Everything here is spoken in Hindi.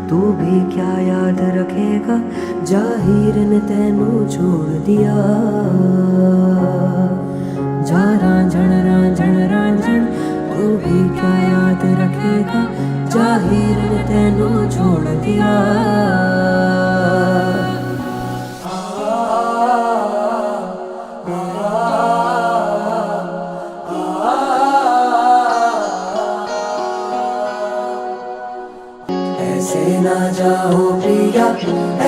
तू भी क्या याद रखेगा, जाहिर ने तेनू छोड़ दिया। जा रांझण रांझण रांझण, तू भी क्या याद रखेगा, जाहिर ने तेनू छोड़ दिया। ऐसे ना जाओ प्रिया।